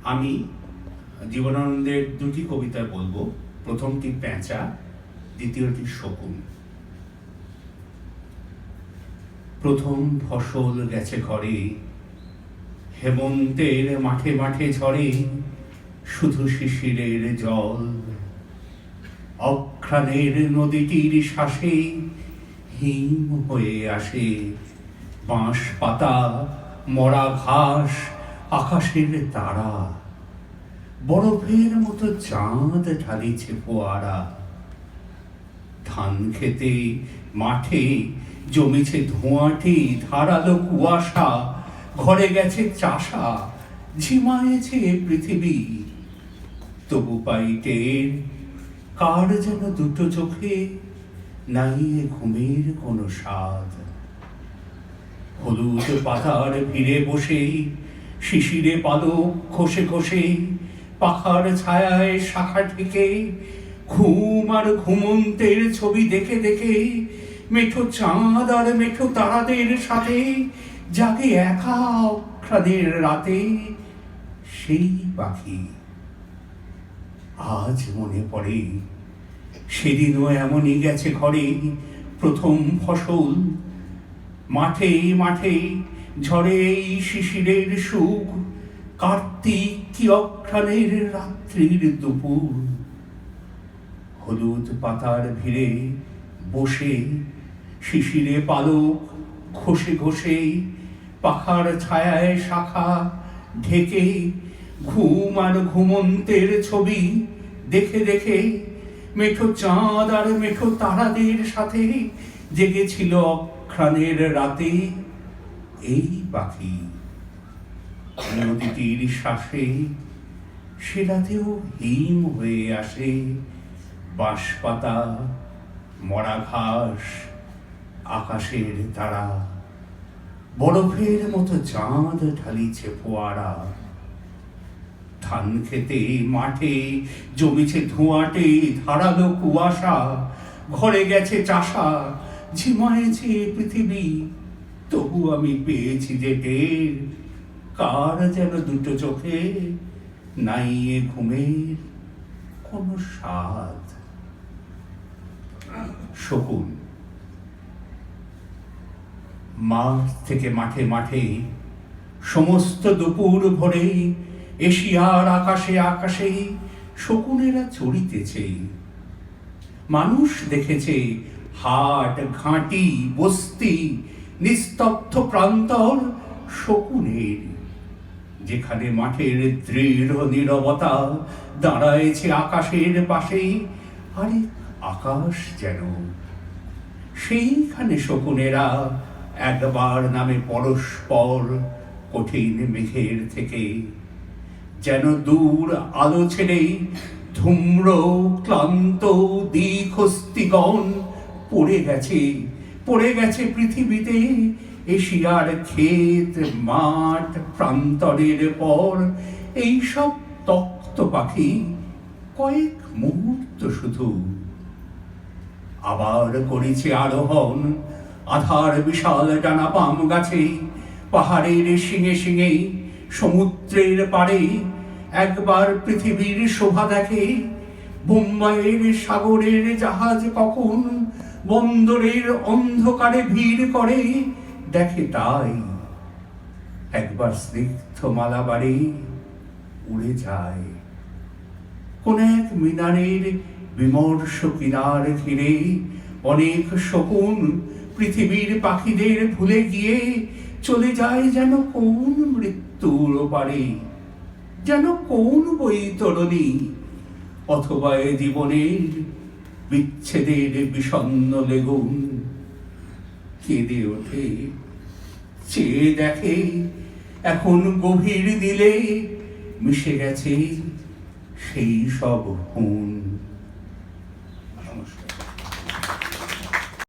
আমি জীবনানন্দের দুটি কবিতা বলবো। প্রথমটি পেঁচা, দ্বিতীয়টি শকুন। প্রথম ফসল গেছে ঘরে, হেমন্তের মাঠে মাঠে ঝরে শুধু শিশিরের জল। অঘ্রাণের নদীটির শ্বাসে হিম হয়ে আসে বাঁশ পাতা, মরা ঘাস, আকাশের তারা। বরফের মতো চাঁদ ঢালিছে ফোয়ারা। ধান খেতে মাঠে জমেছে ধোঁয়াটে ধারালো কুয়াশা। ঘরে গেছে চাষা, ঝিমায়েছে পৃথিবী। তবু পাইটের কার যেন দুটো চোখে নাই ঘুমের কোনো স্বাদ। হলুদ পাতার ভিড়ে বসে শিশিরে পালক খসে খসে পাখার ছায়ায় শাখা ঠেকে ঘুম আর ঘুমন্তের ছবি দেখে দেখে মেঠো চাঁদ আর মেঠো তারাদের সাথে জাগে একা অঘ্রাণের রাতে সেই পাখি। আজ মনে পড়ে সেদিনও এমনই গেছে ঘরে প্রথম ফসল। মাঠে মাঠে ঝরে এই শিশিরের সুখ। কার্তিক কি অঘ্রাণের রাত্রির দুপুর। হলুদ পাতার ভিড়ে বসে শিশিরে পালক ঘষে ঘষে পাখার ছায়ায় শাখা ঢেকে ঘুম আর ঘুমন্তের ছবি দেখে দেখে মেঠো চাঁদ আর মেঠো তারাদের সাথে জেগেছিল অঘ্রাণের রাতে এই পাখি। নদীটির শ্বাসে সে রাতেও হিম হয়ে আসে বাঁশ পাতা, মরা ঘাস, আকাশের তারা। বরফের মতো চাঁদ ঢালিছে ফোয়ারা। ধান খেতে মাঠে জমেছে ধোঁয়াটে ধারালো কুয়াশা। ঘরে গেছে চাষা, ঝিমায়েছে পৃথিবী। তবু আমি পেয়েছি যে টের কার যেন দুটো চোখে নাই ঘুমের কোনো স্বাদ। শকুন। মাঠ থেকে মাঠে মাঠে সমস্ত দুপুর ভরে এশিয়ার আকাশে আকাশে শকুনেরা চড়িতেছে। মানুষ দেখেছে হাট ঘাঁটি বস্তি নিস্তব্ধ প্রান্তর শকুনের। যেখানে মাঠের দৃঢ় নীরবতা দাঁড়ায়েছে আকাশের পাশে। আরে আকাশ যেন সেইখানে শকুনেরা একবার নামে পরস্পর কঠিন মেঘের থেকে। যেন দূর আলো ছেড়ে ধূম্র ক্লান্ত দ্বিখস্তিগণ পড়ে গেছে পৃথিবীতে। এশিয়ার ক্ষেত মাঠ প্রান্তরের পর এইসব তক্ত পাখি কয়েক মুহূর্ত শুধু। আবার করেছে আরোহণ আধার বিশাল ডানা পাম গাছে। পাহাড়ের শিঙে শিঙে সমুদ্রের পাড়ে একবার পৃথিবীর শোভা দেখে। বোম্বাইয়ের সাগরের জাহাজ কখন বন্দরের অন্ধকারে ভিড় করে দেখে তাই। একবার স্নিগ্ধ মালাবারে উড়ে যায় কোন এক মিনারের বিমর্ষ কিনার ঘিরে। অনেক শকুন পৃথিবীর পাখিদের ভুলে গিয়ে চলে যায় যেন কোন মৃত্যুর পারে, যেন কোন বৈতরণী, অথবা এ জীবনের বিচ্ছেদের বিষণ্ণ লেগুন। কেঁদে ওঠে, চেয়ে দেখে এখন গভীর দিলে মিশে গেছে সেই সব হুন।